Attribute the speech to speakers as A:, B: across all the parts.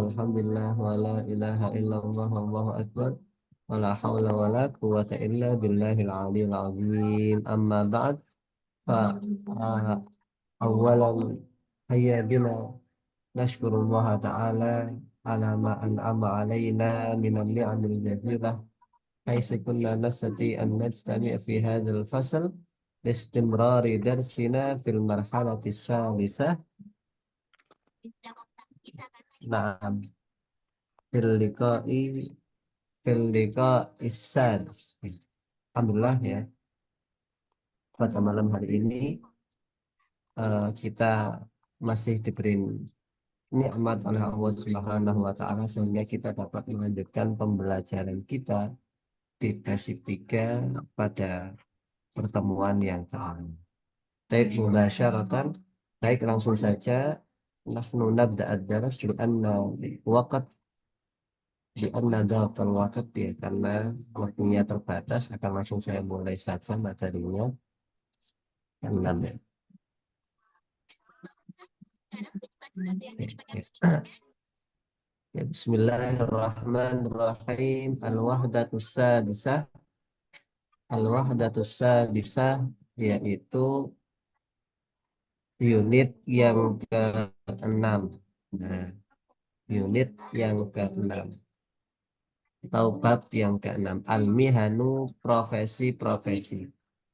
A: walhamdulillah wa la ilaha illallah wallahu akbar wa la hawla wa la quwwata illa billahil aliyil azim. Amma ba'd, fa awalan hayya bina nashkurullah ta'ala ala ma an'ama alaina minan ni'amil jazilah haitsu kunna nastati an najtami' fi hadzal fasl listimrari darsina fil marhalati tsalisah. Na'am, fil liqa'i fil liqa'is sadis. Alhamdulillah ya, pada malam hari ini kita masih diberi nikmat oleh Allah Subhanahu wa taala sehingga kita dapat melanjutkan pembelajaran kita di basic 3 pada pertemuan yang ke-6. Baik, mubasyaratan, baik langsung saja nahnu nabda ad-daras li'anna daqal waqt ya, karena waktunya terbatas akan langsung saya mulai saja materinya yang 6 ya. Ya, bismillahirrahmanirrahim. Al-wahdatus sadisah. Al-wahdatus sadisah yaitu unit yang ke-6. Nah, unit yang ke-6 atau bab yang ke-6. Al-mihanu, profesi-profesi.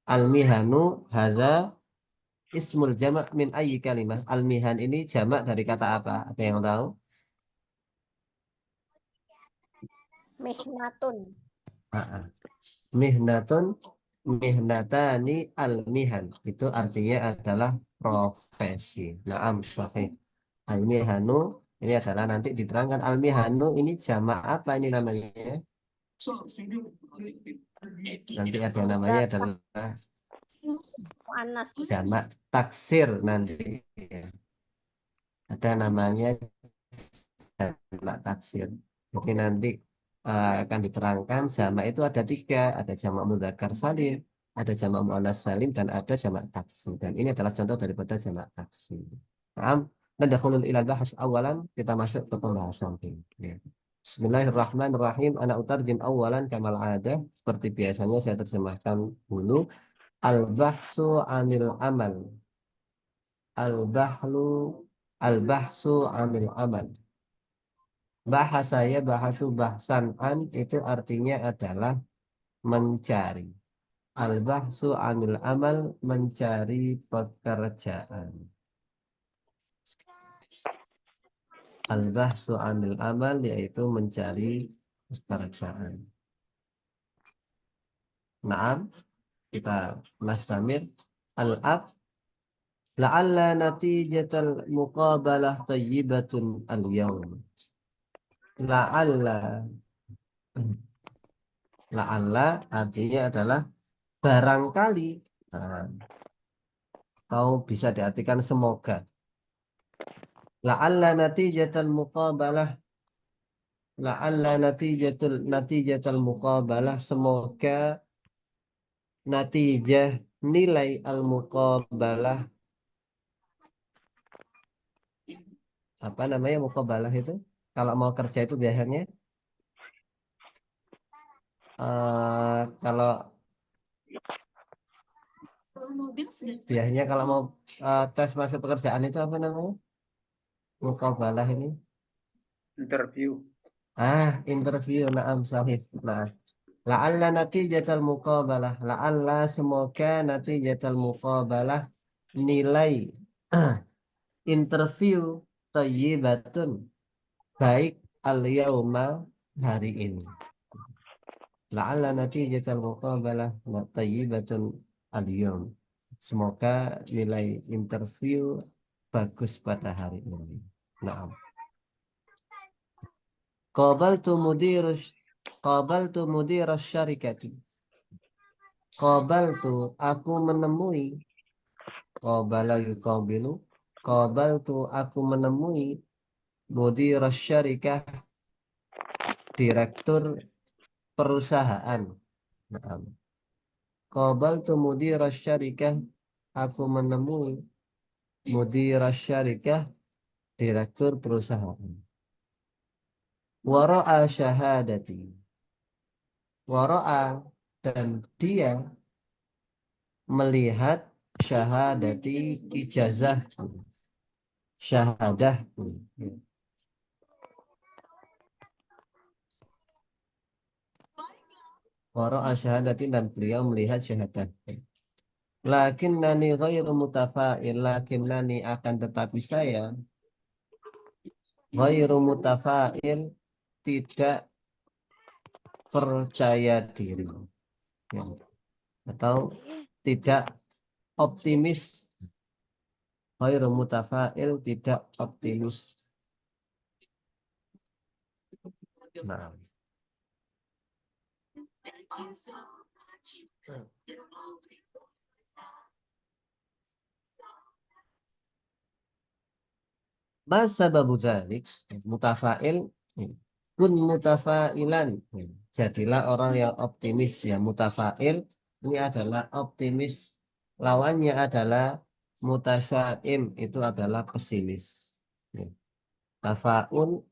A: Al-mihanu haza ismul jamak min ayyi kalimah. Al-mihan ini jamak dari kata apa? Ada yang tahu?
B: Mihnatun.
A: Mihnatun, mihnatani, al-mihan. Itu artinya adalah profesi. Naam, sahih. Al-mihanu ini adalah nanti diterangkan al-mihanu ini jamak apa ini namanya? Nanti ada namanya adalah jamak taksir nanti. Ada namanya jamak taksir. Jadi nanti akan diterangkan jamak itu ada 3, ada jamak mudzakkar salim, ada jamak muannats salim, dan ada jamak taksir. Dan ini adalah contoh daripada jamak taksir. Naam, nadakhulul ilal bahas awalan, kita masuk ke pembahasan ini. Ya. Bismillahirrahmanirrahim. Ana utarjim awalan kamal ada, seperti biasanya saya terjemahkan dulu. Al-bahsu anil amal. Al-bahsu anil amal. Bahasanya bahasu bahsan an itu artinya adalah mencari. Al-bahsu anil amal, mencari pekerjaan. Al-bahsu anil amal yaitu mencari pekerjaan. Naam, kita nastamir. Al-ab la'alla natijatal muqabalah tayyibatun al-yawm. La'alla artinya adalah barangkali. Nah, atau bisa diartikan semoga. La'alla natijatal muqabalah. La'alla natijatal muqabalah, semoga natijah nilai al-muqabalah. Apa namanya muqabalah itu? Kalau mau kerja itu biasanya kalau biasanya kalau mau tes masuk pekerjaan itu apa namanya? Muqabalah ini?
C: Interview.
A: Interview. Naam, sahih. Nah, la'alla natijatal muqabalah. La'alla semoga natijatal muqabalah, nilai interview thayyibatun, baik al-yauma, hari ini. La'alla natijatal muqabalah thayyibatun al-yaum. Semoga nilai interview bagus pada hari ini. Naam. Qabaltu mudirus syarikati. Qabaltu, aku menemui. Qabala yuqabilu. Qabaltu, aku menemui mudirus syarikah, direktur perusahaan. Naam. Qabaltu mudirus syarikah, aku menemui mudirus syarikah, direktur perusahaan. Wara'a syahadati. Wara'a dan dia melihat syahadati ijazah syahadah. Wara'a syahadati dan beliau melihat syahadah. Lakinnani ghairu mutafa'il. Lakinnani akan tetapi saya ghairu mutafa'il tidak percaya diri. Ya. Atau tidak optimis. Ghairu mutafa'il tidak optimis. Nah. Masa babu dzalik mutafa'il kun mutafa'ilan. Jadilah orang yang optimis ya. Mutafa'il ini adalah optimis. Lawannya adalah mutasya'im, itu adalah pesimis. Ya. Tafa'ul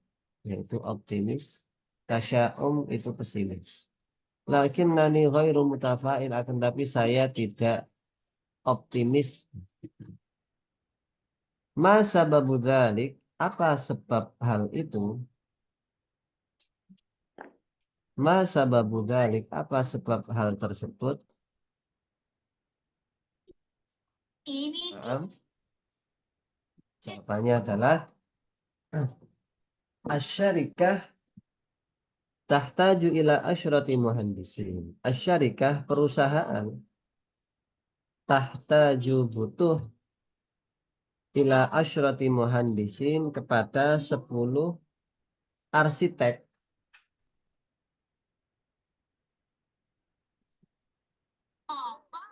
A: yaitu optimis. Tasya'um itu pesimis. Lakinnani ghairu mutafa'il, akan tapi saya tidak optimis. Masa babu dzalik, apa sebab hal itu? Masa babu dzalik, apa sebab hal tersebut? Nah, jawabannya adalah asyarikah tahtaju ila asyrati muhandisin. Asyarikah perusahaan tahtaju butuh ila asyrati muhandisin kepada 10 arsitek.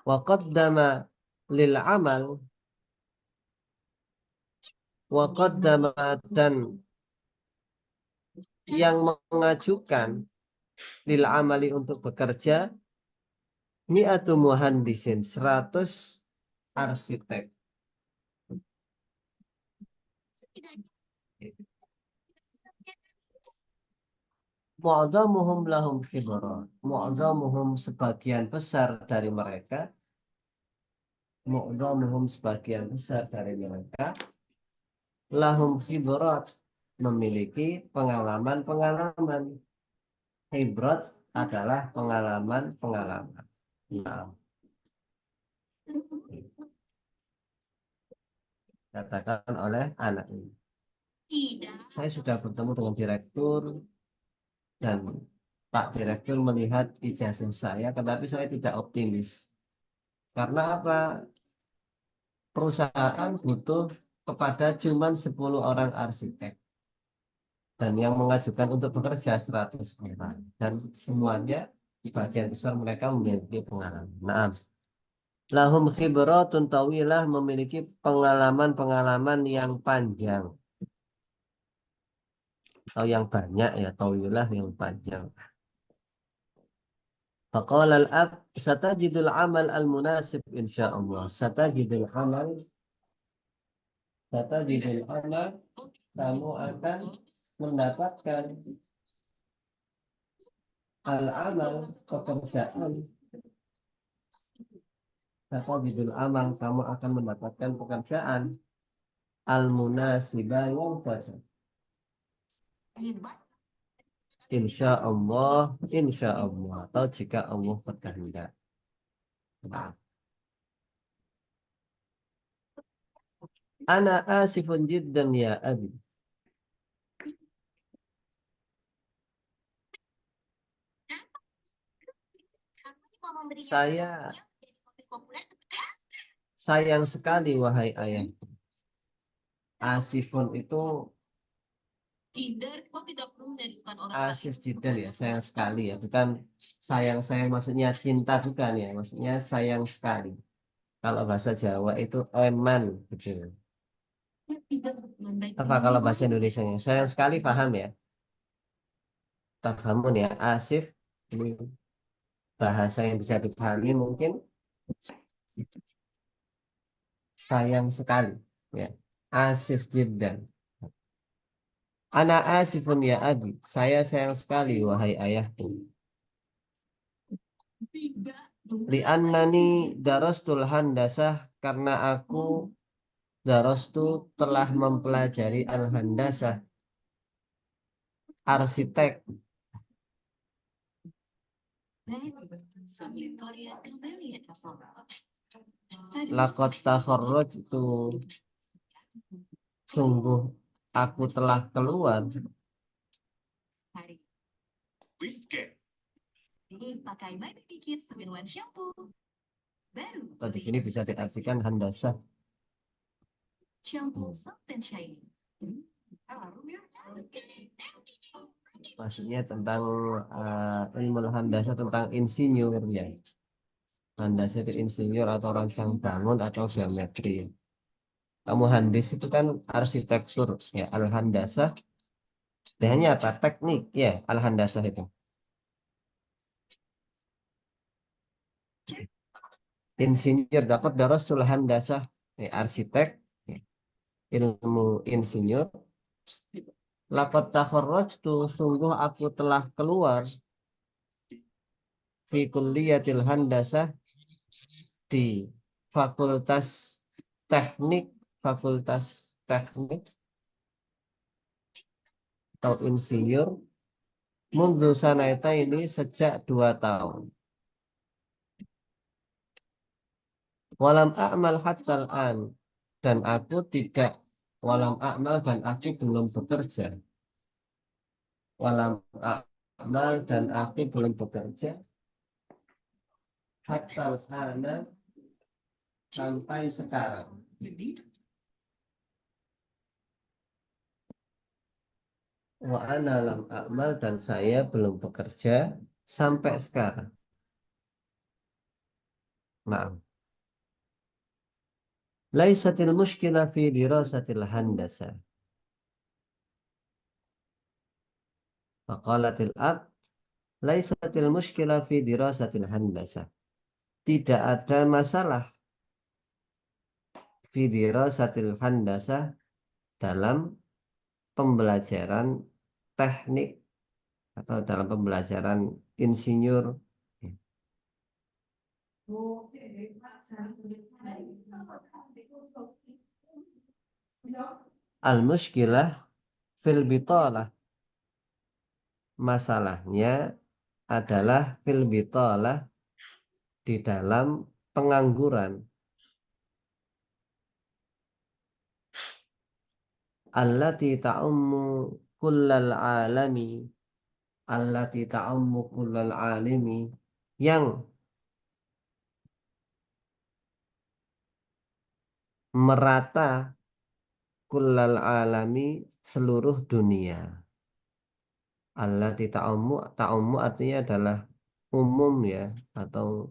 A: Wa qaddama lil amal wa qaddama dan yang mengajukan lil amali untuk bekerja mi'atu muhandisin 100 arsitek. Mu'adzamuhum lahum khibrat. Mu'adzamuhum sebagian besar dari mereka. Mu'adzamuhum sebagian besar dari mereka. Lahum khibrat. Memiliki pengalaman-pengalaman. Khibrat adalah pengalaman-pengalaman. Nah, katakan oleh anak ini. Saya sudah bertemu dengan direktur dan Pak Direktur melihat ijazah saya, tetapi saya tidak optimis. Karena apa? Perusahaan butuh kepada cuma 10 orang arsitek. Dan yang mengajukan untuk bekerja 100 orang. Dan semuanya, bagian besar mereka memiliki pengalaman. Nah, lahum khibratun tawilah, memiliki pengalaman-pengalaman yang panjang. Atau yang banyak ya, tawilah yang panjang. Faqala al-ab satajidul amal al-munasib insyaallah. Satajidul amal kamu akan mendapatkan al-amal pekerjaan. Satajidul amal kamu akan mendapatkan pekerjaan al-munasibah yang cocok. Insya Allah, atau jika Allah berkehendak. Nah. Ana asifun jiddan ya abi. Saya sayang sekali wahai ayah. Asifun itu asif jiddan ya, sayang sekali ya. Bukan sayang-sayang maksudnya cinta, bukan ya. Maksudnya sayang sekali. Kalau bahasa Jawa itu eman gitu. Apa kalau bahasa Indonesianya? Sayang sekali paham ya. Tafamun ya. Asif ini bahasa yang bisa dipahami mungkin sayang sekali ya. Asif jiddan. Ana asifun ya abi. Saya sayang sekali wahai ayahku. Li'annani darastul handasah karena aku darastu telah mempelajari al-handasah arsitek. Laqad takharrajtu sungguh aku telah keluar. Atau di sini bisa diartikan handasah. Maksudnya tentang ilmu handasah tentang insinyur ya. Handasah itu insinyur atau rancang bangun atau geometri. Kamu handis itu kan arsitektur ya. Al-handasah hanya apa? Teknik ya. Al-handasah itu. Insinyur dapat darasul handasah ya, arsitek ya, ilmu insinyur. Laqad takharrajtu sungguh aku telah keluar fi kulliyatil handasah di fakultas teknik fakultas teknik atau insinyur mundu sanaita ini sejak 2 tahun. Walam a'mal hattal an dan aku tidak walam a'mal dan aku belum bekerja. Walam a'mal dan aku belum bekerja hattal ana sampai sekarang. Wa ana lam a'mal dan saya belum bekerja sampai sekarang. Nah, laisatil mushkilah fi dirasatil handasah. Faqalatil ab laisatil mushkilah fi dirasatil handasah. Tidak ada masalah fi dirasatil handasah dalam pembelajaran teknik atau dalam pembelajaran insinyur. Al-mushkilah fil bitalah. Masalahnya adalah fil bitalah di dalam pengangguran. Allati ta'ummu kullal alami. Allati ta'ummu kullal alimi. Yang merata kullal alami seluruh dunia. Allati ta'ummu, ta'ummu artinya adalah umum ya atau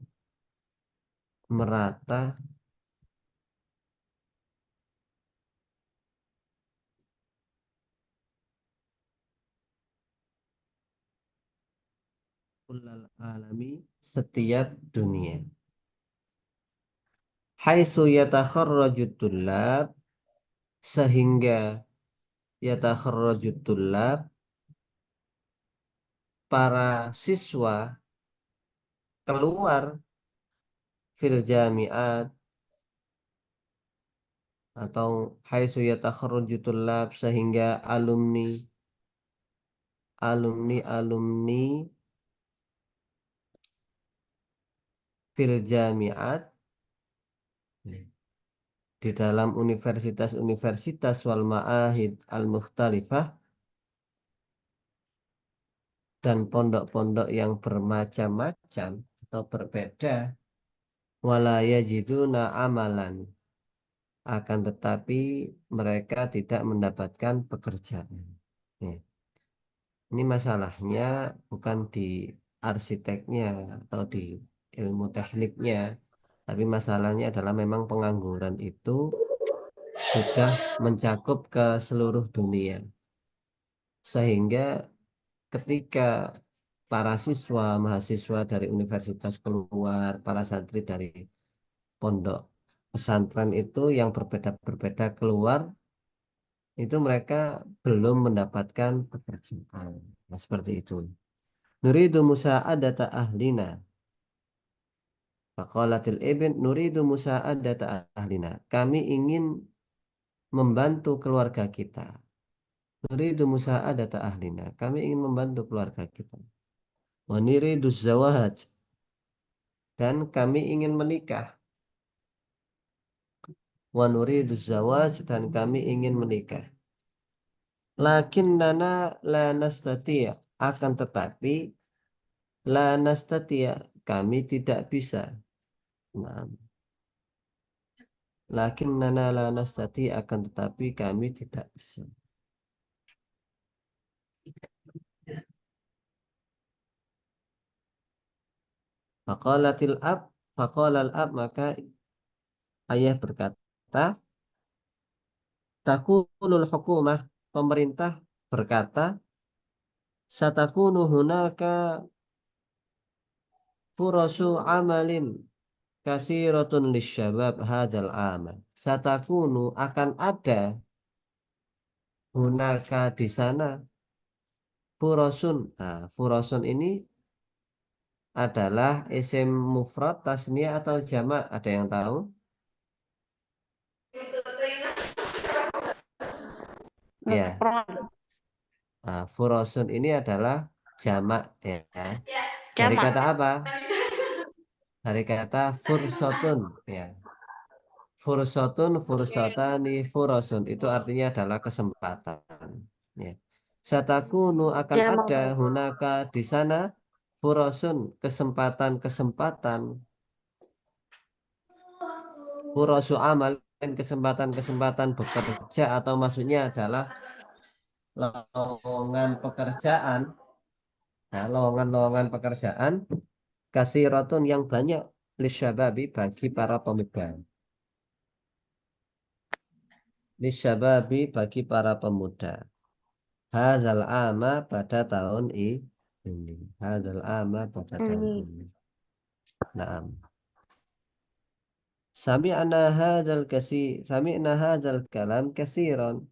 A: merata. Kullal alami setiap dunia. Haitsu yatakharrajut tullab sehingga yatakharrajut tullab para siswa keluar fil jami'at atau haitsu yatakharrajut tullab sehingga alumni fil jami'at di dalam universitas-universitas wal ma'ahid al-mukhtalifah dan pondok-pondok yang bermacam-macam atau berbeda wala yajiduna amalan akan tetapi mereka tidak mendapatkan pekerjaan. Ya. Ini masalahnya bukan di arsiteknya atau di ilmu tekniknya, tapi masalahnya adalah memang pengangguran itu sudah mencakup ke seluruh dunia. Sehingga ketika para siswa, mahasiswa dari universitas keluar, para santri dari pondok pesantren itu yang berbeda-berbeda keluar, itu mereka belum mendapatkan pekerjaan. Nah, seperti itu. Nuridu musa'adata ahlina. Faqalatil ibn nuridu musa'adata ahlina. Kami ingin membantu keluarga kita. Nuridu musa'adata ahlina. Kami ingin membantu keluarga kita. Wa nuridu zawaj. Dan kami ingin menikah. Wa nuridu zawaj. Dan kami ingin menikah. Lakinnana la nastati'. Akan tetapi la nastati' kami tidak bisa. Nah, lakinnana la nastati' akan tetapi kami tidak bisa. Faqalatil ab, faqalal ab maka ayah berkata, takulul hukumah pemerintah berkata, satakunu hunaka furasu amalin kasiratun lisyabab hadzal amal. Satakunu akan ada hunaka di sana furasun. Nah, furasun ini adalah isim mufrad, tasniyah atau jamak? Ada yang tahu? Ya, furasun ini adalah jamak ya. Dari
B: Jamak.
A: kata apa? Dari kata fursotun ya. Fursotun, fursotani, furasun itu artinya adalah kesempatan. Ya. Satakunu akan
B: Jamak.
A: ada hunaka di sana furasun kesempatan-kesempatan furasu amal dan kesempatan-kesempatan bekerja atau maksudnya adalah lowongan pekerjaan. Nah, lowongan-lowongan pekerjaan kasiratun yang banyak lisyababi bagi para pemuda. Lisyababi bagi para pemuda. Hadzal ama pada tahun ini. Hadzal ama pada tahun ini. Naam. Sami'na hadzal kalam kasiron.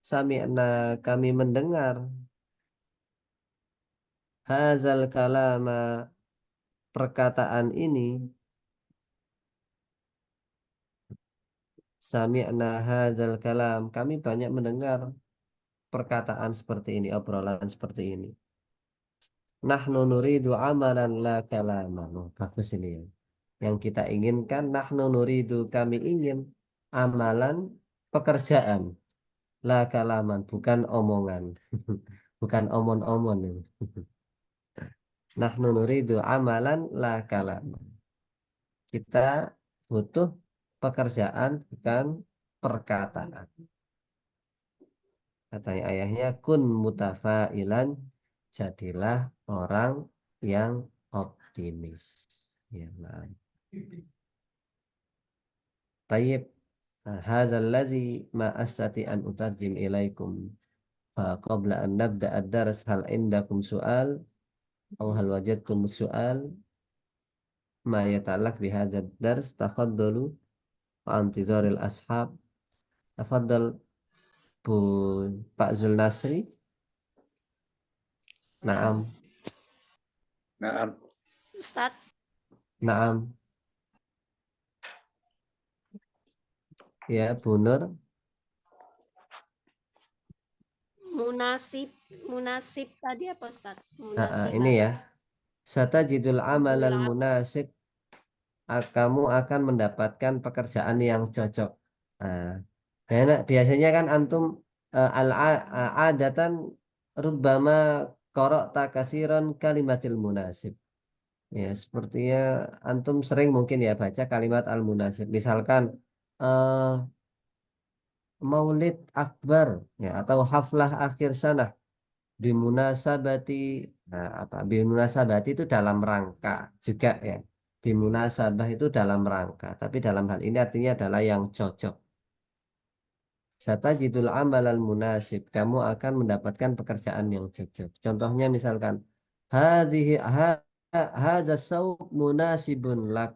A: Sami'na kami mendengar hadzal kalama perkataan ini. Sami'na hadzal kalam kami banyak mendengar perkataan seperti ini, obrolan seperti ini. Nahnu nuridu amalan la kalaman. Oh, bagus ini ya. Yang kita inginkan nahnu nuridu kami ingin amalan pekerjaan la kalaman bukan omongan. Bukan omon-omon ini. Nahnu nuridu amalan la kalaman. Kita butuh pekerjaan bukan perkataan. Katanya ayahnya kun mutafailan jadilah orang yang optimis. Ya, nah. Tayyib. Hadzal ladzi ma astati an utarjim ilaikum. Fa qabla an nabda ad-dars hal indakum su'al aw hal wajadtum su'al ma yata'allaq bi hadzal dars tafaddalu wa antizaril ashab. Tafaddal Bu Pak Zulnasri. Naam.
C: Naam.
B: Ustaz,
A: Naam. Ya, Bu Nur.
B: munasib, munasib tadi apa Ustaz? Munasib
A: Ini ya. Satajidul amalal
B: Munasib.
A: munasib. Kamu akan mendapatkan pekerjaan yang cocok. Biasanya kan antum adatan rubbama qara'ta kasiron kalimatil munasib. Ya, sepertinya antum sering mungkin ya baca kalimat al munasib. Misalkan eh, maulid akbar ya atau haflah akhir sana bimunasabati. Nah, apa bimunasabati itu dalam rangka juga ya. Bimunasabah itu dalam rangka, tapi dalam hal ini artinya adalah yang cocok. Satajidul amalal munasib, kamu akan mendapatkan pekerjaan yang cocok. Contohnya misalkan hadhihi hadza saub munasibun lak.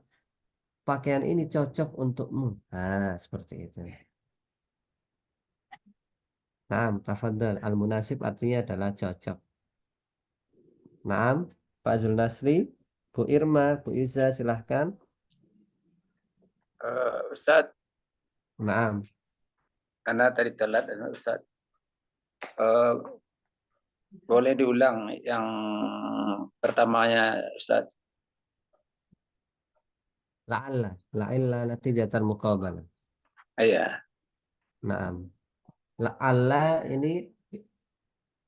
A: Pakaian ini cocok untukmu. Nah, seperti itu. Naam, tafadhal. Al-munasib artinya adalah cocok. Naam, Pak Zulnasri, Bu Irma, Bu Iza, silahkan.
C: Ustadz,
A: Naam.
C: karena tadi telat, Ustadz. Boleh diulang yang pertamanya, Ustadz?
A: La'alla. La'illa natijatan muqabalah.
C: Iya.
A: Naam. La'alla ini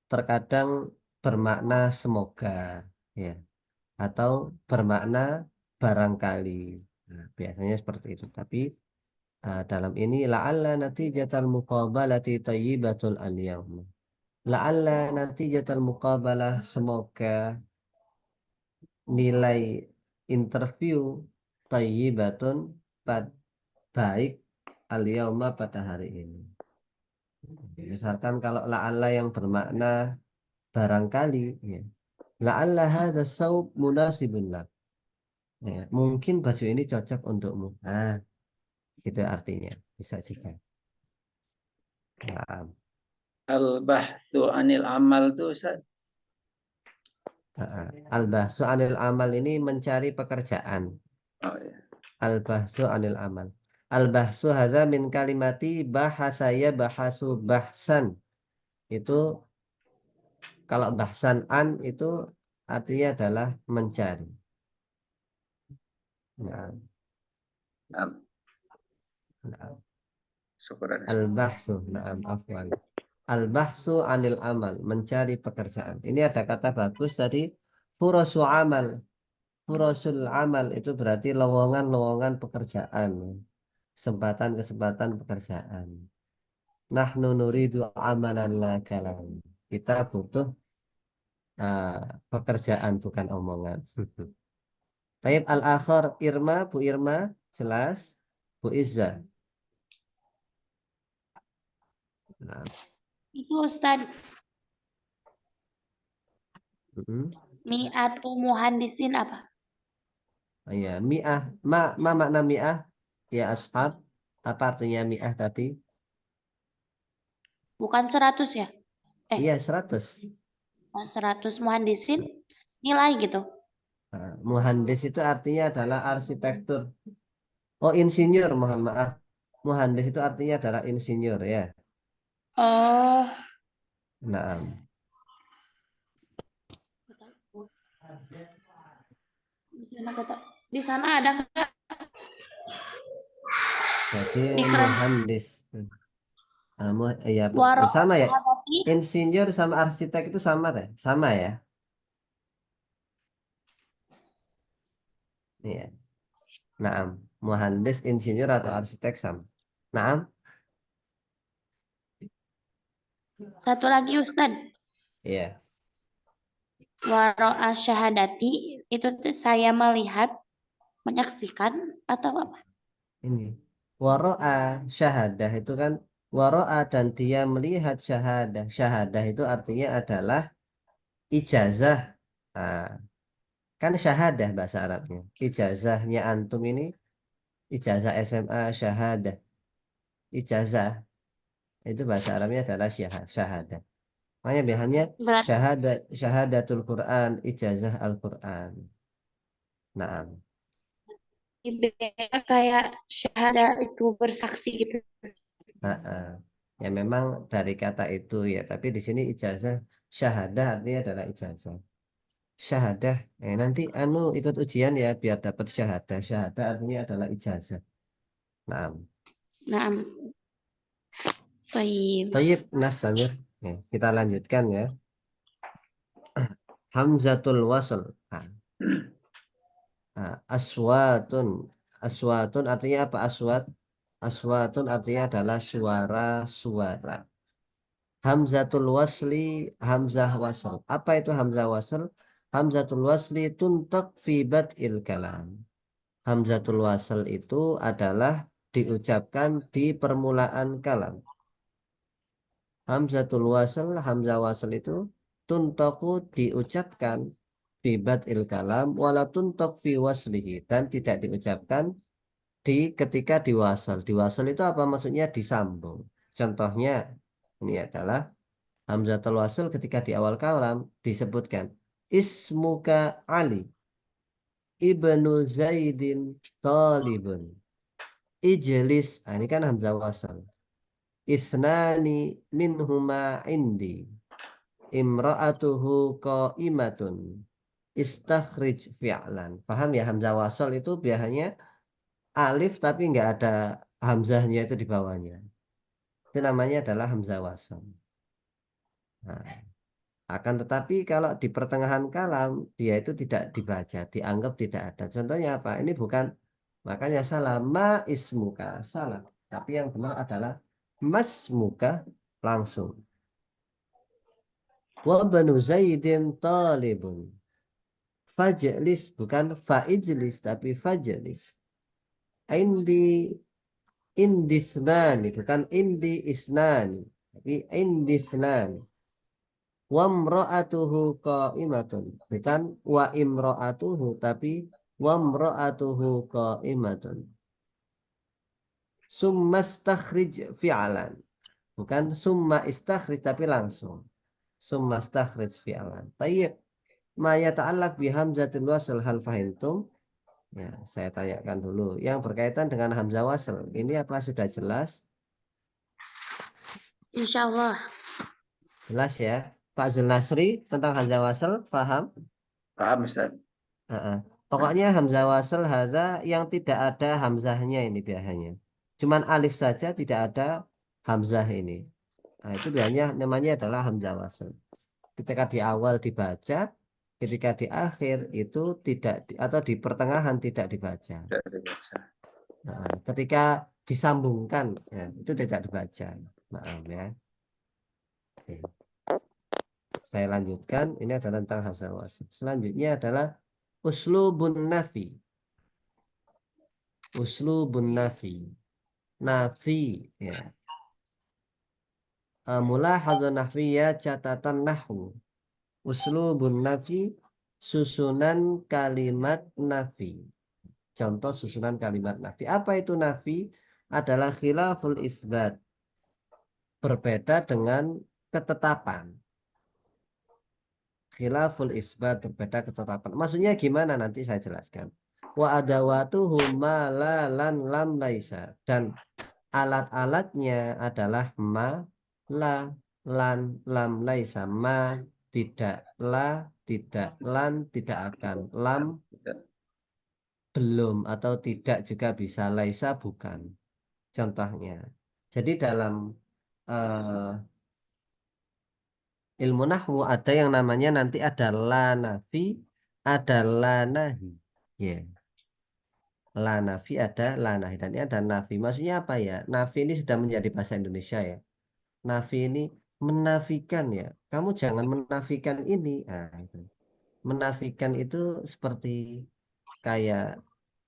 A: terkadang bermakna semoga, ya, atau bermakna barangkali. Nah, biasanya seperti itu. Tapi dalam ini la'alla natijatal muqabalati thayyibatul al-yawm. La'alla natijatal muqabalah, semoga nilai interview thayyibatun baik al-yawma pada hari ini. Misalkan kalau la'alla yang bermakna barangkali, ya. La'alla hadha saub munasibun lak. Ya, mungkin baju ini cocok untukmu. Nah, itu artinya. Bisa juga. Nah,
C: Al-bahsu anil amal itu, Ustadz.
A: al-bahsu anil amal ini mencari pekerjaan.
C: Oh, iya.
A: Al-bahsu anil amal. Al-bahsu hadza min kalimati bahasaya bahasu bahsan. Itu kalau bahsan an itu artinya adalah mencari. Nah,
C: Nah,
A: nah.
C: syukuran, Ustadz.
A: Al-bahsu, na'am, afwan. Al-bahsu anil amal, mencari pekerjaan. Ini ada kata bagus tadi, furosu amal. Furosul amal itu berarti lowongan-lowongan pekerjaan. Kesempatan-kesempatan pekerjaan. Nahnu nuridu amalan la kalam. Kita butuh pekerjaan, bukan omongan. Taib al-akhir, Irma, Bu Irma, jelas. Bu Izza. Nah,
D: Itu Ustadz, mi'atu muhandisin apa?
A: ya, mi'ah. Ma makna mi'ah? Ya ashab. Apa artinya mi'ah tadi?
D: Bukan 100 ya?
A: Iya 100.
D: 100 muhandisin nilai gitu.
A: Nah, muhandis itu artinya adalah arsitektur. Oh, insinyur, mohon maaf. Muhandis itu artinya adalah insinyur, ya.
D: Oh,
A: Nah,
D: di sana ada nggak?
A: jadi
D: Di keren
A: muhandis. Iya,
D: waro
A: sama ya.
D: sahabati.
A: Insinyur sama arsitek itu sama deh, sama ya. Iya. Naam, muhandis, insinyur atau arsitek sama. Naam,
D: Satu lagi Ustadz,
A: iya.
D: waro asyhadati itu saya melihat, menyaksikan atau apa?
A: Ini waro'a syahadah itu kan waro'a dan dia melihat syahadah. Syahadah itu artinya adalah ijazah. Nah, kan syahadah bahasa Arabnya. Ijazahnya antum ini ijazah SMA syahadah. Ijazah itu bahasa Arabnya adalah syahadah. Makanya biasanya
D: Berarti
A: syahadatul Quran, ijazah Al-Quran. Nah,
D: kayak syahadah itu bersaksi gitu.
A: ya memang dari kata itu ya, tapi di sini ijazah syahadah artinya adalah ijazah. Syahadah, nanti ikut ujian ya biar dapat syahadah. Syahadah artinya adalah ijazah. Nah,
D: Nah, baik.
A: Thayyib Nas Samir. Kita lanjutkan ya. Hamzatul wasl. Aswatun. Aswatun artinya apa aswat? Aswatun artinya adalah suara-suara. Hamzatul wasli, hamzah wasl. Apa itu hamzah wasl? Hamzatul wasli tuntak fi bad'il kalam. Hamzatul wasl itu adalah diucapkan di permulaan kalam. Hamzatul wasl, hamzah wasl itu tuntaku diucapkan fi bad'il kalam wala tuntak fi waslihi, dan tidak diucapkan ketika diwasal. Diwasal itu apa maksudnya? Disambung. Contohnya Ini adalah hamzatul wasl ketika di awal kalam disebutkan ismuka Ali ibnu Zaidin talibun ijlis. Nah, ini kan hamzah wasl. Isnani minhuma indi imra'atuhu qa'imatun istakhrij fi'lan. Paham ya, hamzah wasl itu biasanya alif tapi nggak ada hamzahnya itu di bawahnya. Itu namanya adalah hamzah wasl. Nah, akan tetapi kalau di pertengahan kalam dia itu tidak dibaca, dianggap tidak ada. Contohnya apa? Ini bukan, makanya salah ma ismuka, salah. Tapi yang benar adalah masmuka, langsung. Wa banu Zaidin talibun. Fajlis, bukan faijlis tapi fajlis. Indi isnani, bukan indi isnani tapi indi isnani. Wa imra'atuhu qa'imatun, bukan wa imra'atuhu tapi wa imra'atuhu qa'imatun. Summa istakhrij fi'lan, bukan summa istakhrij tapi langsung summa istakhrij fi'lan. Tayyib, ma yata'allaq bi hamzatil wasl hal fahimtum? Ya, saya tanyakan dulu yang berkaitan dengan hamzah wasl. Ini apa sudah jelas?
D: Insyaallah.
A: Jelas ya. Pak Zulnasri tentang hamzah wasl paham?
C: Paham Ustaz?
A: Pokoknya hamzah wasl haza yang tidak ada hamzahnya ini biasanya. Cuman alif saja, tidak ada hamzah ini. Nah, itu biasanya namanya adalah hamzah wasl. Ketika di awal dibaca, ketika di akhir itu tidak atau di pertengahan tidak dibaca.
C: Tidak dibaca.
A: Nah, ketika disambungkan ya, itu tidak dibaca. Maaf ya. Oke. Saya lanjutkan. Ini adalah tentang hamzah wasl. Selanjutnya adalah uslubun nafi. Uslubun nafi. Nafi ya. Mulahadzah nahwiyah, catatan nahwu. Uslubun nafi, susunan kalimat nafi. Contoh susunan kalimat nafi. Apa itu nafi? Adalah khilaful isbat. Berbeda dengan ketetapan. Khilaful isbat, berbeda ketetapan. Maksudnya gimana? Nanti saya jelaskan. Wa adawatuhu ma la lan lam laisa. Dan alat-alatnya adalah ma, la, lan, lam, laisa. Ma, tidak, la, tidak, lan, tidak akan, lam, belum, atau tidak juga bisa, laisa, bukan. Contohnya. Jadi dalam ilmu nahwu ada yang namanya nanti ada la nafi, ada la nahi. Ya. La nafi ada la nahi, dan ini ada nafi. Maksudnya apa ya? Nafi ini sudah menjadi bahasa Indonesia ya. Nafi ini menafikan ya. Kamu jangan menafikan ini. Nah, itu. Menafikan itu seperti kayak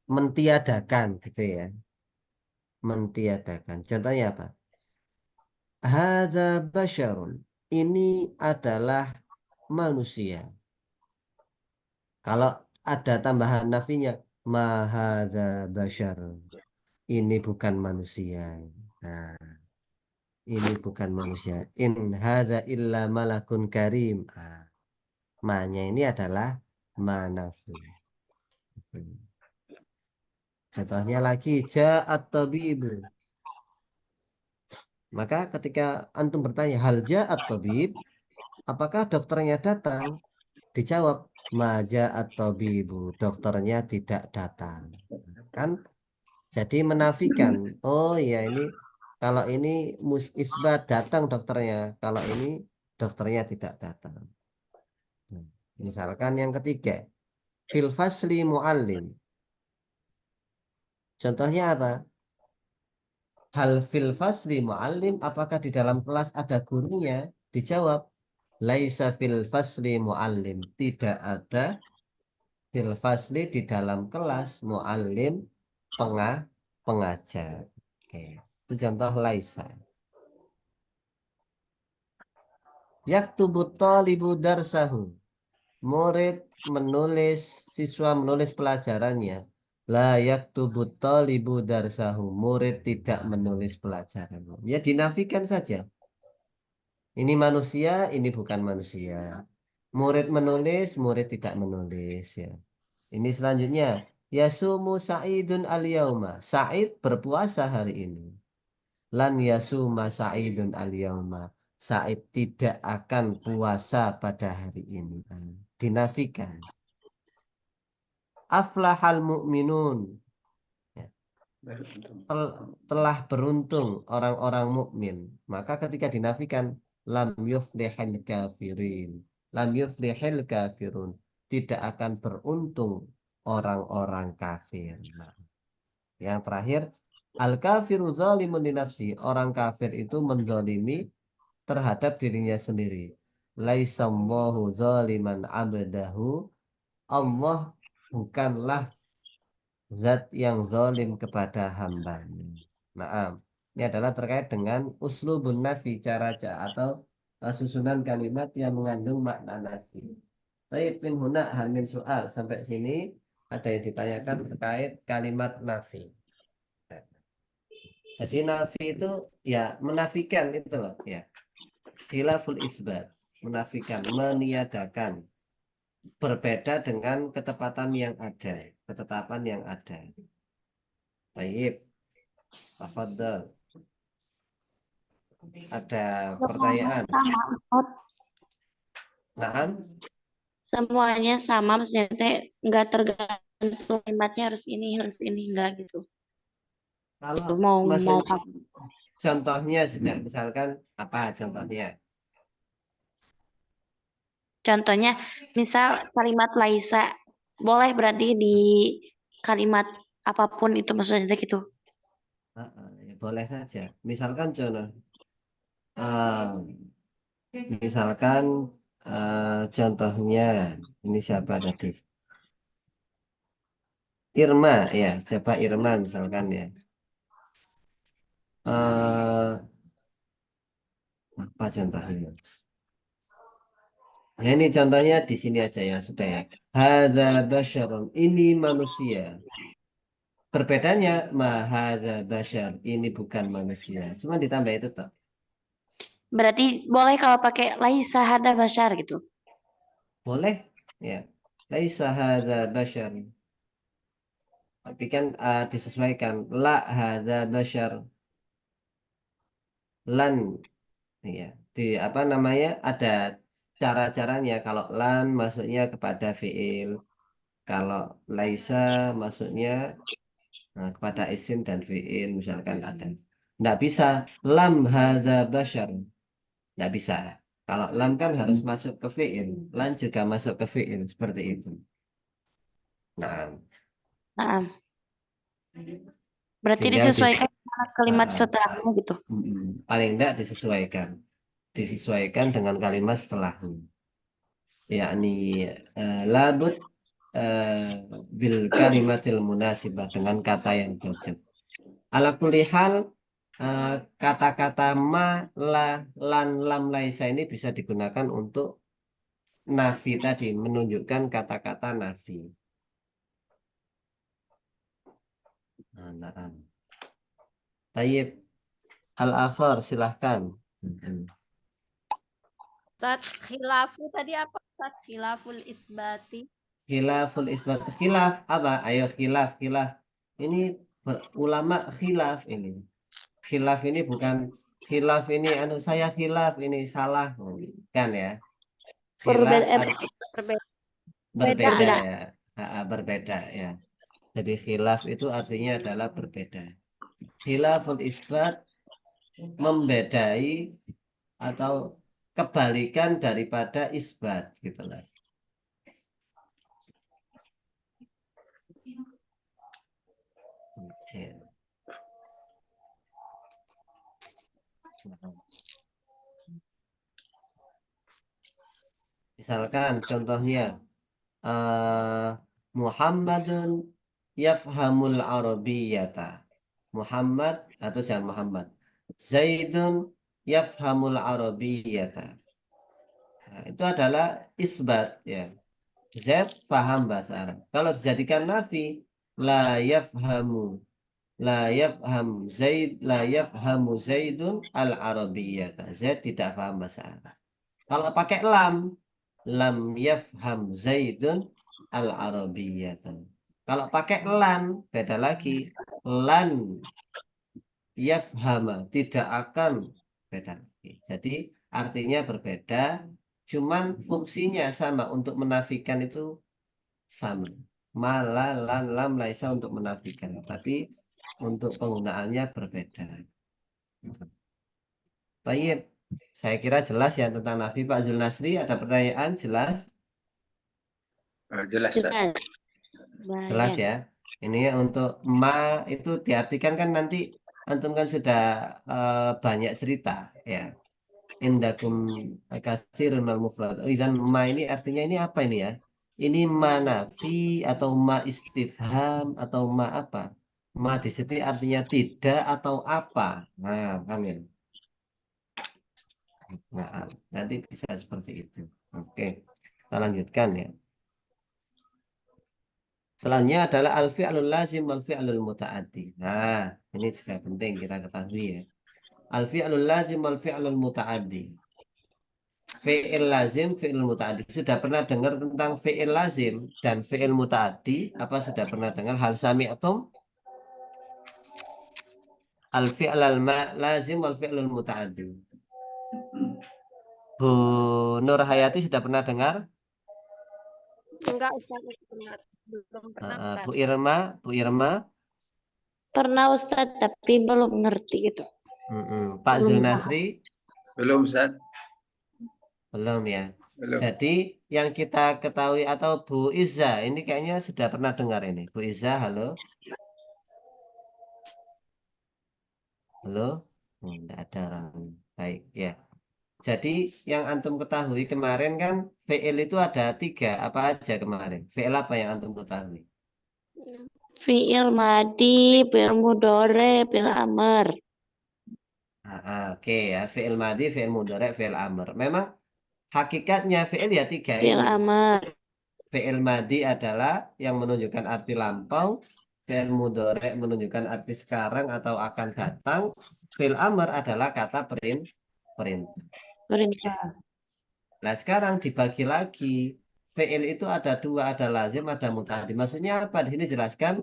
A: mentiadakan gitu ya. Mentiadakan. Contohnya apa? Hadza basyarun. Ini adalah manusia. Kalau ada tambahan nafinya, ma hadza basyarun. Ini bukan manusia. Nah, ini bukan manusia. In hadza illa malakun karim. Ma-nya ini adalah manafi. Contohnya lagi ja'at tabibu. Maka ketika antum bertanya hal ja'at tabib, apakah dokternya datang? Dijawab ma ja'at tabibu, dokternya tidak datang. Kan jadi menafikan. Oh iya, ini kalau ini isbat datang dokternya, kalau ini dokternya tidak datang. Misalkan yang ketiga, fil fasli muallim. Contohnya apa? Hal fil fasli muallim, apakah di dalam kelas ada gurunya? Dijawab, laisa fil fasli muallim. Tidak ada fil fasli di dalam kelas muallim, pengajar. Oke, itu contoh laisa. Yaktubut talibu darsahu. Murid menulis, siswa menulis pelajarannya. La yaktubut talibu darsahu. Murid tidak menulis pelajarannya. Ya dinafikan saja. Ini manusia, ini bukan manusia. Murid menulis, murid tidak menulis ya. Ini selanjutnya, yasumu Sa'idun al-yauma. Sa'id berpuasa hari ini. Lan yasuma Sa'idun al-yauma. Sa'id tidak akan puasa pada hari ini. Dinafikan. Aflahal mu'minun. Ya. Telah beruntung orang-orang mukmin. Maka ketika dinafikan, lam yuflihil kafirin. Lam yuflihil kafirun. Tidak akan beruntung orang-orang kafir. Nah, yang terakhir, al-kafiru zalimun li nafsi. Orang kafir itu menzalimi terhadap dirinya sendiri. Laisallahu zaliman abdahu. Allah bukanlah zat yang zalim kepada hambanya. Nah, ini adalah terkait dengan uslubun nafi, cara atau susunan kalimat yang mengandung makna nafi. Baik, min huna hal min soal. Sampai sini ada yang ditanyakan terkait kalimat nafi. Jadi nafi itu ya menafikan itu loh ya. Khilaful isbat, menafikan, meniadakan. Berbeda dengan ketepatan yang ada, ketetapan yang ada. Baik, tafadhal. Ada pertanyaan?
D: Sama, Ustaz.
A: Naam?
D: Semuanya sama, maksudnya teh nggak tergantung kalimatnya harus ini enggak gitu.
A: Kalau
D: Itu mau
A: maksudnya contohnya sudah, misalkan apa contohnya?
D: contohnya misal kalimat Laisa boleh berarti di kalimat apapun itu maksudnya teh gitu.
A: Ya, boleh saja. Misalkan contoh, misalkan contohnya ini siapa tadi? Irma ya, coba Irma misalkan ya. Apa contohnya? Ya ini contohnya di sini aja ya sudah ya. Hadza basyarun, ini manusia. Berbedanya mahadza basyar, ini bukan manusia. Cuma ditambah itu toh.
D: Berarti boleh kalau pakai Laisa hada basyar gitu.
A: Boleh ya. Laisa hadza basyar. Tapi kan disesuaikan. La hadza basyar. Lan ya. Di apa namanya? Ada cara-caranya. Kalau lan masuknya kepada fiil. Kalau laisa masuknya kepada isim dan fiil misalkan ada. Nggak bisa lam hadza basyar. Nggak bisa. Kalau lam kan harus masuk ke fiil. Lan juga masuk ke fiil seperti itu. Nah,
D: Nah, berarti
A: tinggal
D: disesuaikan sama kalimat setelahnya gitu.
A: paling enggak disesuaikan dengan kalimat setelahnya. Yakni labud bil kalimatil munasibah, dengan kata yang cocok. Ala kulli hal kata-kata ma, la, lan, lam, laisa ini bisa digunakan untuk nafi tadi, menunjukkan kata-kata nafi. Nah. Tayyib al-akhar silahkan.
B: Ustaz, khilafu tadi apa Ustaz? Khilaful isbati.
A: Khilaful isbat, khilaf apa? Ayo khilaf. Ini ulama khilaf ini. Khilaf ini bukan khilaf ini saya khilaf ini salah, kan ya. Khilaf
B: Berbeda.
A: berbeda ya. Berbeda ya. Jadi khilaf itu artinya adalah berbeda. Khilaful isbat membedai atau kebalikan daripada isbat gitu lah. Misalkan contohnya Muhammadun yafhamul arabiyyata. Muhammad atau jangan Muhammad. Zaidun yafhamul arabiyyata. Nah, itu adalah isbat ya. Z faham bahasa Arab. Kalau dijadikan nafi la yafhamu. la yafhamu Zaidun al-Arabiyyata. Zaid tidak paham bahasa Arab. Kalau pakai lam yafham Zaidun al-Arabiyyata. Kalau pakai lan, beda lagi. Lan yafhama, tidak akan, beda lagi. Jadi artinya berbeda, cuman fungsinya sama, untuk menafikan itu sama. Mala, lan, lam, laisa untuk menafikan, tapi untuk penggunaannya berbeda. Tayyib, saya kira jelas ya tentang nafi. Pak Zulnasri, ada pertanyaan? Jelas?
C: Jelas, Ustaz.
A: Jelas
D: Bayan.
A: ya. Ini untuk ma itu diartikan kan nanti antum kan sudah banyak cerita ya. Indakum kasirun al mufrad. Izan ma ini artinya ini apa ini ya? Ini ma nafi atau ma istifham atau ma apa? Ma di situ artinya tidak atau apa? Nah, kan ya. Nah, nanti bisa seperti itu. Oke, kita lanjutkan ya. Selanjutnya adalah al-fi'lul lazim wal fi'lul muta'addi. Nah, ini juga penting kita ketahui ya. Al-fi'lul lazim wal fi'lul muta'addi. Fi'il lazim, fi'il muta'addi. Sudah pernah dengar tentang fi'il lazim dan fi'il muta'addi? Apa sudah pernah dengar? Hal sami'atum? Al-fi'lul lazim wal fi'lul muta'addi. Bu Nur Hayati sudah pernah dengar?
B: Enggak, Ustaz, belum pernah, Ustaz.
A: Bu Irma?
D: Pernah Ustadz, tapi belum ngerti gitu.
A: Pak
D: Belum
A: Zulnasri?
C: Belum, Ustaz.
A: Belum ya.
C: Belum.
A: Jadi yang kita ketahui atau Bu Iza ini kayaknya sudah pernah dengar ini. Bu Iza, halo. Halo. Tidak ada orang. Baik ya. Jadi yang antum ketahui kemarin kan fi'il itu ada 3. Apa aja kemarin? Fi'il apa yang antum ketahui?
D: Fi'il madi, fi'il mudore, fi'il amr.
A: Oke ya. Fi'il madi, fi'il mudhari', fi'il amr. Memang hakikatnya fi'il ya 3
D: Fi'il
A: ini.
D: amr.
A: Fi'il madi adalah yang menunjukkan arti lampau. Fi'il mudhari' menunjukkan arti sekarang atau akan datang. Fi'il amr adalah kata perintah.
D: Perintah.
A: Nah sekarang dibagi lagi. Fi'il itu ada 2, ada lazim, ada muta'addi. Maksudnya apa? Di sini jelaskan.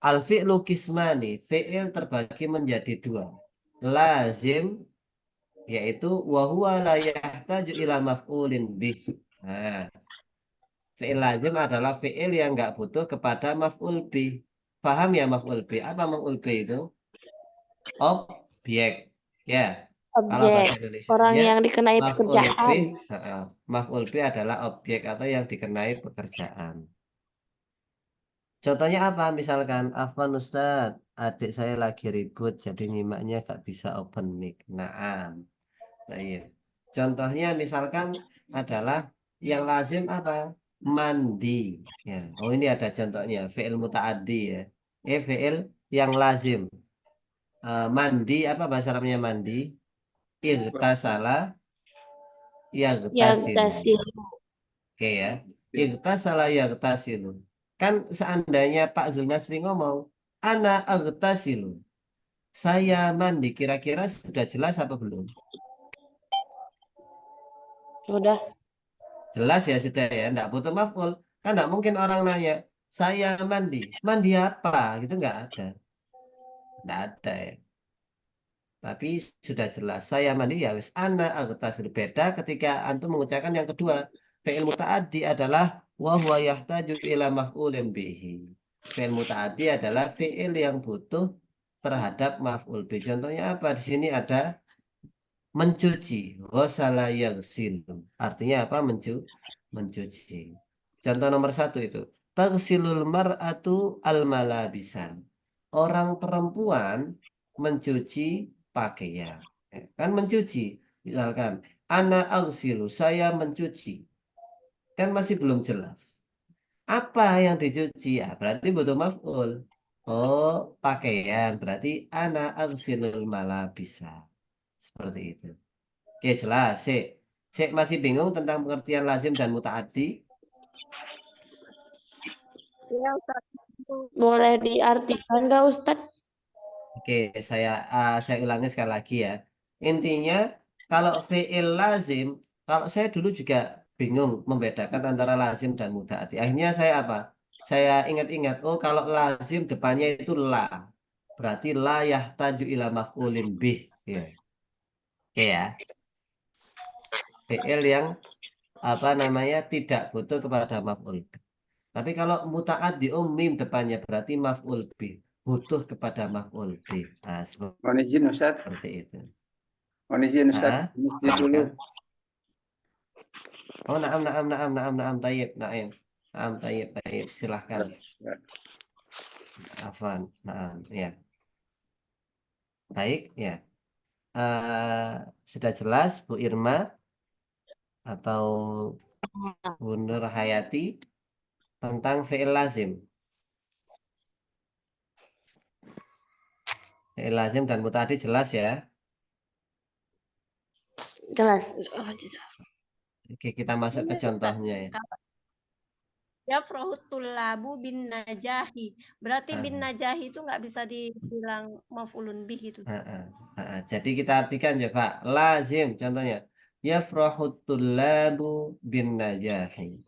A: Al-fi'lu kismani. Fi'il terbagi menjadi 2. Lazim, yaitu wahuwa la yahtaju ila maf'ulin bih. Nah, fi'il lazim adalah fi'il yang nggak butuh kepada maf'ul bih. Paham ya maf'ul bih? Apa maf'ul bih itu? Objek. Ya. Kalau bahasa
D: Objek.
A: Indonesia
D: Orang yang dikenai
A: maf'ul
D: pekerjaan.
A: bih, maf'ul bih adalah objek atau yang dikenai pekerjaan. Contohnya apa? Misalkan, Afwan Ustadz, adik saya lagi ribut, jadi nyimaknya gak bisa open mic. Naam. Baik. Contohnya misalkan adalah yang lazim apa? Mandi. Ya. Oh ini ada contohnya. Fi'il muta'addi ya. Fi'il yang lazim. Mandi, apa bahasa Arabnya mandi? Irtasala yagtasilu.
D: Yagtasilu.
A: Oke ya. Irtasala yagtasilu. Kan seandainya Pak Zulnasri ngomong, ana agtasilu. Saya mandi. Kira-kira sudah jelas apa belum?
D: Sudah.
A: Jelas ya sudah ya. Enggak butuh maf'ul. Kan enggak mungkin orang nanya, saya mandi. Mandi apa? Gitu enggak ada. Enggak ada ya. Tapi sudah jelas. Saya mandi ya wis ana agtasil. Beda ketika antum mengucapkan yang kedua. Fi'il muta'addi adalah wa huwa yahtaju ila maf'ulin bihi. Fi'il muta'addi adalah fi'il yang butuh terhadap maf'ul bih. Contohnya apa? Di sini ada mencuci. Ghasala yaghsilu. Artinya apa? Mencuci. Contoh nomor 1 itu. Taghsilul mar'atu al-malabisa. Orang perempuan mencuci pakaian. Kan mencuci. Misalkan, ana aghsilu, saya mencuci. Kan masih belum jelas. Apa yang dicuci? Ya, berarti butuh maf'ul. Oh, pakaian. Berarti ana aghsilul malabisa. Seperti itu. Oke, jelas. Sik masih bingung tentang pengertian lazim dan muta'addi?
B: Iya, Ustaz.
D: Boleh diartikan nggak Ustadz?
A: Oke, saya ulangi sekali lagi ya. Intinya kalau fi'il lazim, kalau saya dulu juga bingung membedakan antara lazim dan mutaati. Akhirnya saya apa? Saya ingat-ingat, oh kalau lazim depannya itu la. Berarti la yahtaju ila maf'ulin bih. Ya. Oke ya. Fi'il yang apa namanya tidak butuh kepada maf'ul bih. Tapi kalau mutaaddi mim depannya berarti maf'ul bih, butuh kepada maf'ul bih. Nah,
C: Mohon izin Ustaz.
A: seperti itu.
C: Mohon izin Ustaz.
A: Ah,
C: Masjid dulu.
A: silakan. Oh, naam, tayyib, tayyib, silahkan. Afwan, naam, ya. Baik, ya. Sudah jelas, Bu Irma atau Bu Nur Hayati tentang fi'il lazim. Fi'il lazim dan muta'addi jelas ya.
D: Jelas.
A: Oke, kita masuk ke
B: Ini Ustaz,
A: contohnya ya.
B: yafrahu tullabu bin najahi. Berarti bin
A: Ah,
B: najahi itu nggak bisa dibilang maf'ulun bih gitu.
A: Jadi kita artikan coba lazim contohnya. Yafrahut tullabu bin najahi.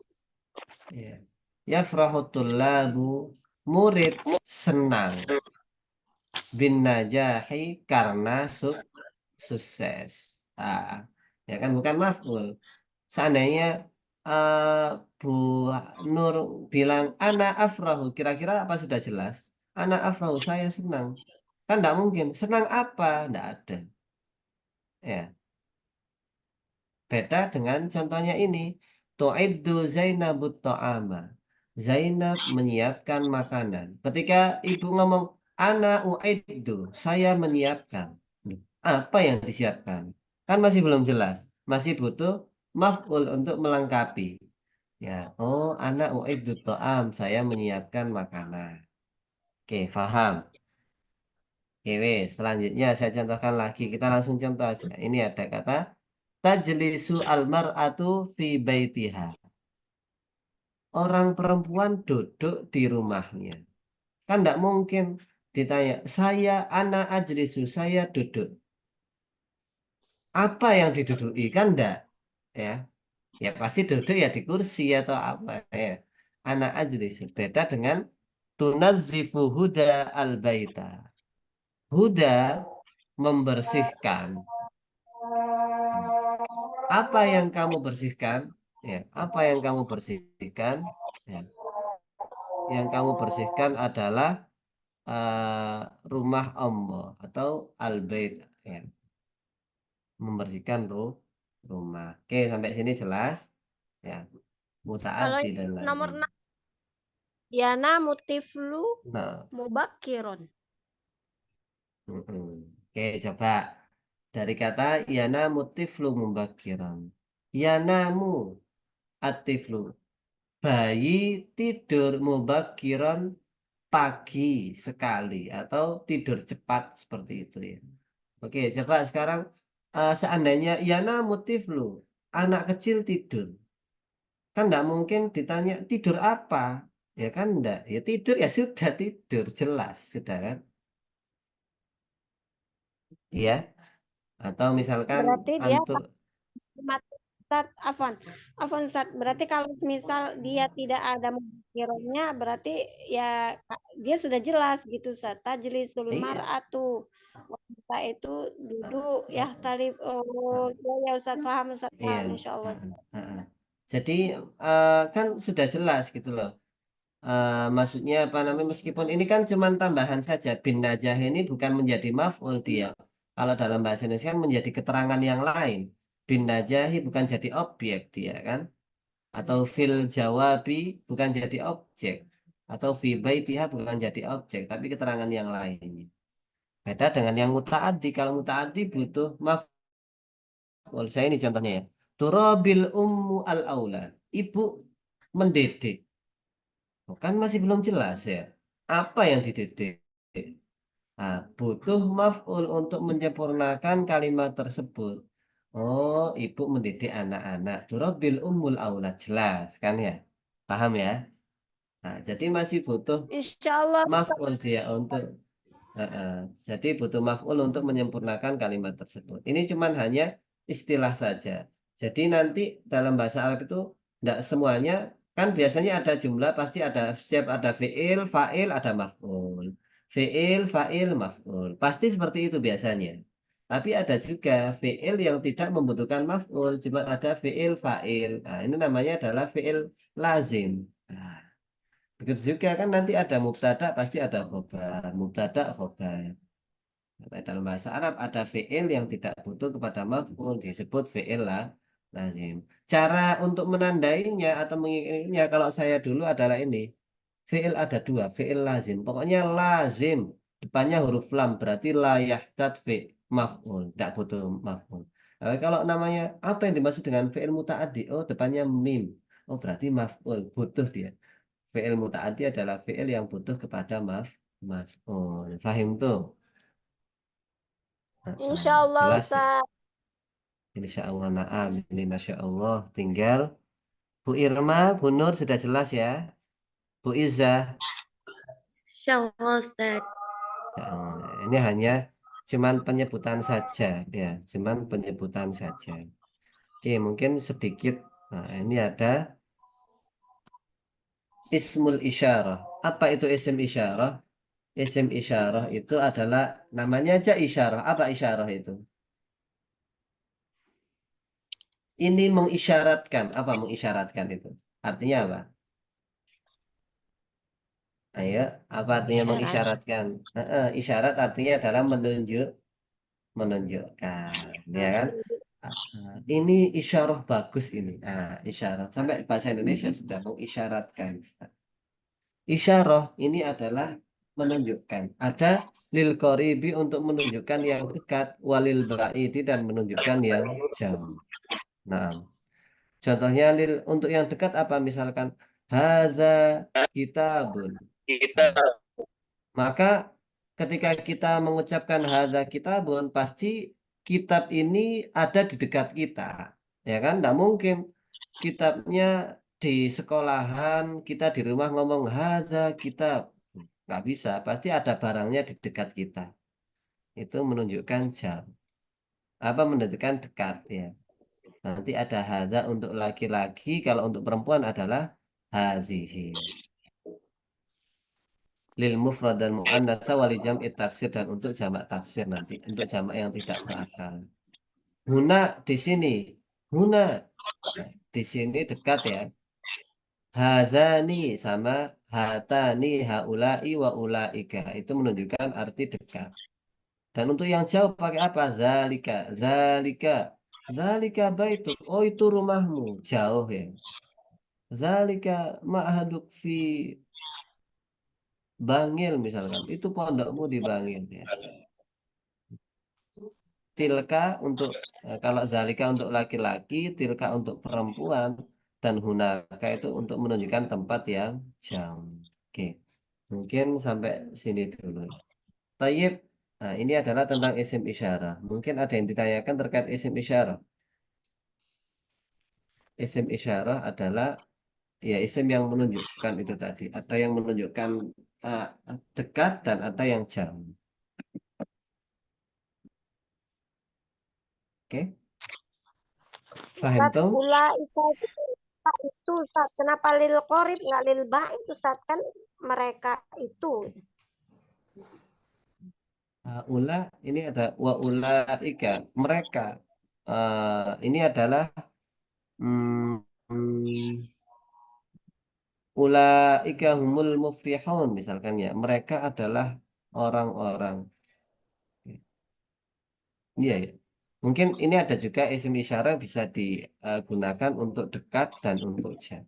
A: Ya. Yafrahut tullabu, murid senang bin najahi karena sukses. Ya kan bukan maf'ul. Seandainya eh, Bu Nur bilang ana afrahu, kira-kira apa sudah jelas? Ana afrahu, saya senang. Kan tidak mungkin. Senang apa? Tidak ada. Ya. Beda dengan contohnya ini. Tu'iddu Zainabut ta'ama. Zainab menyiapkan makanan. Ketika ibu ngomong, ana u'iddu, saya menyiapkan. Apa yang disiapkan? Kan masih belum jelas. Masih butuh maf'ul untuk melengkapi. Ya, oh, ana u'iddu ta'am, saya menyiapkan makanan. Oke, paham. Oke, wes. Selanjutnya saya contohkan lagi. Kita langsung contoh aja. Ini ada kata tajlisu almar'atu fi baitiha. Orang perempuan duduk di rumahnya. Kan tidak mungkin ditanya, saya anak ajlisu, saya duduk. Apa yang diduduki? Kan enggak. Ya, ya pasti duduk ya di kursi atau apa ya. Anak ajlisu. Beda dengan tunazzifu huda al-baita. Huda membersihkan. Apa yang kamu bersihkan? Ya, apa yang kamu bersihkan? Ya, yang kamu bersihkan adalah eh, rumah Allah atau al-bait, ya, membersihkan rumah. Oke, sampai sini jelas. Ya,
B: Kalau
A: mutaaddi dan
B: nomor
A: lazim.
B: 6, yana mutiflu
A: Nah,
B: mubakiron.
A: Oke, coba dari kata yana mutiflu mubakiran. Yanamu atiflu. Bayi tidur mubakiran pagi sekali atau tidur cepat seperti itu ya. Oke, coba sekarang seandainya Yana Mutiflu, anak kecil tidur. Kan enggak mungkin ditanya tidur apa? Ya kan enggak. Ya tidur ya sudah tidur, jelas sudah kan? Iya. Atau misalkan
B: Berarti dia
A: antuk
B: mati Ustaz, Afwan Ustaz. Berarti kalau misal dia tidak ada mubakironnya, berarti ya dia sudah jelas gitu Ustaz. Tajlisul
A: iya.
B: mar'atu, wanita itu
A: Ah,
B: duduk ya
A: ah,
B: talib. Oh
A: ah,
B: ya Ustaz
A: iya.
B: paham insyaallah.
A: Ah. Jadi kan sudah jelas gitu loh. Maksudnya apa namanya meskipun ini kan cuma tambahan saja bin najah ini bukan menjadi maf'ul dia kalau dalam bahasa Indonesia kan menjadi keterangan yang lain bin najahi bukan jadi objek dia kan atau fil jawabi bukan jadi objek atau fi baitiha bukan jadi objek tapi keterangan yang lainnya beda dengan yang mutaaddi kalau mutaaddi butuh maf'ul saya ini contohnya ya turabil ummu al aula ibu mendidik. Oh, kan masih belum jelas ya. Apa yang dididik? Nah, butuh maf'ul untuk menyempurnakan kalimat tersebut. Oh, ibu mendidik anak-anak. Turabil ummul aulad. Jelas kan ya? Paham ya? Nah, jadi masih butuh
B: Insya Allah.
A: maf'ul dia untuk jadi butuh maf'ul untuk menyempurnakan kalimat tersebut. Ini cuman hanya istilah saja. Jadi nanti dalam bahasa Arab itu tidak semuanya, kan biasanya ada jumlah pasti ada setiap ada fi'il, fa'il, ada maf'ul. Fi'il, fa'il, maf'ul. Pasti seperti itu biasanya. Tapi ada juga fi'il yang tidak membutuhkan maf'ul, cuma ada fi'il, fa'il. Nah, ini namanya adalah fi'il lazim. Nah, begitu juga kan nanti ada mubtada pasti ada khobar, mubtada khobar. Dalam bahasa Arab ada fi'il yang tidak butuh kepada maf'ul disebut fi'il lazim. Cara untuk menandainya atau menginginnya kalau saya dulu adalah ini. Fi'il ada dua, fi'il lazim. Pokoknya lazim depannya huruf lam berarti la yahtad fi maf'ul, tidak butuh maf'ul. Nah, kalau namanya apa yang dimaksud dengan fi'il muta'addi? Oh, depannya mim. Oh, berarti maf'ul, butuh dia. Fi'il muta'addi adalah fi'il yang butuh kepada maf'ul. Fahim tuh?
B: Insya Allah
A: Jelas ya?
B: Ustaz.
A: Insya Allah na'am. Ini Masya Allah. Tinggal Bu Irma, Bu Nur sudah jelas ya? Bu Izzah.
D: Insyaallah Ustaz.
A: Ini hanya cuman penyebutan saja ya. Cuman penyebutan saja. Oke, mungkin sedikit. Nah, ini ada ismul isyarah. Apa itu isim isyarah? Isim isyarah itu adalah namanya aja isyarah. Apa isyarah itu? Ini mengisyaratkan. Apa mengisyaratkan itu? Artinya apa? Ayo, apa artinya
D: Isyarat.
A: mengisyaratkan? Isyarat artinya adalah menunjukkan, ya kan? Ini isyarah bagus ini. Isyarah sampai bahasa Indonesia sudah mengisyaratkan. Isyarah ini adalah menunjukkan. Ada lil qoribi untuk menunjukkan yang dekat, walil ba'idi dan menunjukkan yang jauh. Nah, contohnya untuk yang dekat apa? Misalkan haza kitabun. Maka ketika kita mengucapkan hadza kitabun, pasti kitab ini ada di dekat kita. Ya kan? Tidak mungkin kitabnya di sekolahan, kita di rumah ngomong hadza kitab. Nggak bisa, pasti ada barangnya di dekat kita. Itu menunjukkan jauh. Apa menunjukkan dekat ya. Nanti ada hadza untuk laki-laki, kalau untuk perempuan adalah hazihi. Lil mufrad dan muannatsa wal jam'i taksir dan untuk jamak taksir nanti untuk jamak yang tidak berakal. Huna di sini, huna di sini dekat ya. Hazani sama hatani haulai wa ulaika itu menunjukkan arti dekat. Dan untuk yang jauh pakai apa? Zalika, zalika, zalika baitu. Oh itu rumahmu jauh ya. Zalika ma'haduk fi Bangil misalkan itu pondokmu di Bangil ya. Tilka untuk kalau zalika untuk laki-laki, tilka untuk perempuan, dan hunaka itu untuk menunjukkan tempat yang jauh. Oke, mungkin sampai sini dulu. Tayyib, nah, ini adalah tentang isim isyarah. Mungkin ada yang ditanyakan terkait isim isyarah. Isim isyarah adalah ya isim yang menunjukkan itu tadi. Ada yang menunjukkan uh, dekat dan ada yang jauh. Oke, paham
B: Ustaz,
A: tuh?
B: itu Ustaz. Kenapa lil qorib nggak lil ba'id Ustaz? Kan mereka itu.
A: Ula ini ada wa ulaika mereka ini adalah mm, ulaika humul muflihun misalkan ya mereka adalah orang-orang. Iya ya, mungkin ini ada juga isim isyarah bisa digunakan untuk dekat dan untuk jauh.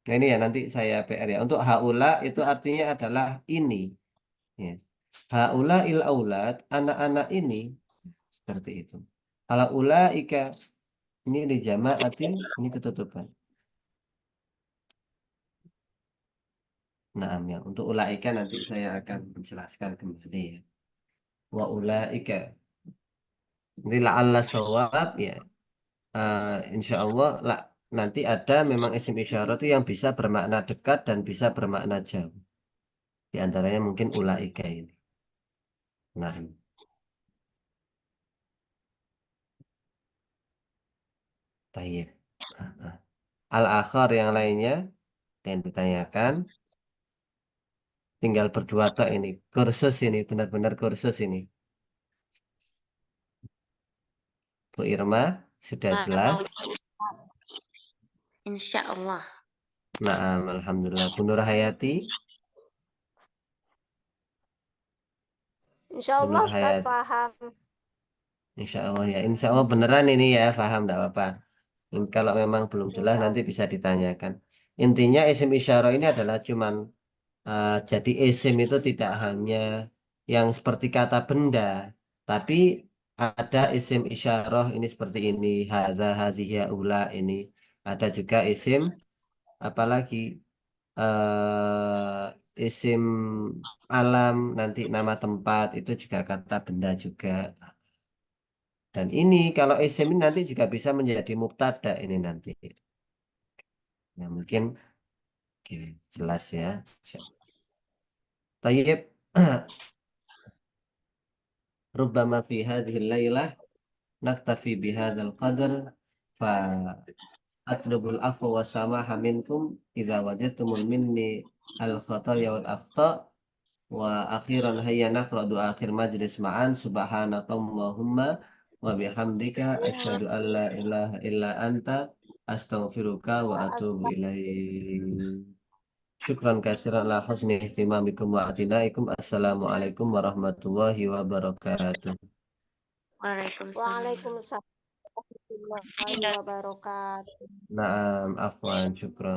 A: Nah ini ya nanti saya PR ya untuk haula itu artinya adalah ini ya. Haula il aulad anak-anak ini seperti itu. Ala ulaika ini di jamaatin, ini ketutupan. Nah, ya. Untuk ulaika nanti saya akan menjelaskan kembali ya. Wa ulaika. Ini la'alla shawab ya. Insya Allah nanti ada memang isim isyarah itu yang bisa bermakna dekat dan bisa bermakna jauh. Di antaranya mungkin ulaika ini. Nah, tayyib. Al-akhar yang lainnya yang ditanyakan tinggal berdua tok ini. Kursus ini benar-benar kursus ini. Bu Irma sudah jelas.
D: Insya Allah.
A: Nah, alhamdulillah. Bu Nur Hayati.
B: Insya
A: Bu
B: Allah
A: Nur
B: Ustaz
A: Hayati.
B: paham.
A: Insya Allah ya. Insya Allah beneran ini ya. Paham enggak apa-apa. Kalau memang belum jelas
B: Insya
A: nanti bisa ditanyakan. Intinya isim isyarah ini adalah cuman jadi isim itu tidak hanya yang seperti kata benda, tapi ada isim isyarah ini seperti ini, haza, hazihya, ula ini. Ada juga isim apalagi isim alam nanti nama tempat itu juga kata benda juga. Dan ini kalau isim ini nanti juga bisa menjadi mubtada ini nanti. Nah, mungkin oke, jelas ya. Tayyib. ربما في هذه الليلة نكتفي بهذا القدر فأطلب العفو والسماح منكم إذا وجدتم مني الخطايا والأخطاء وأخيرا هيا نقرأ دعاء آخر مجلس معا سبحانك اللهم وبحمدك أشهد أن لا إله إلا أنت أستغفرك وأتوب إليك. شكرا كثيرا على حسن اهتمامكم واعتنائكم. السلام عليكم ورحمة الله وبركاته.
D: Waalaikumsalam.
B: Waalaikumsalam warahmatullahi wabarakatuh.
A: Naam, afwan, syukran.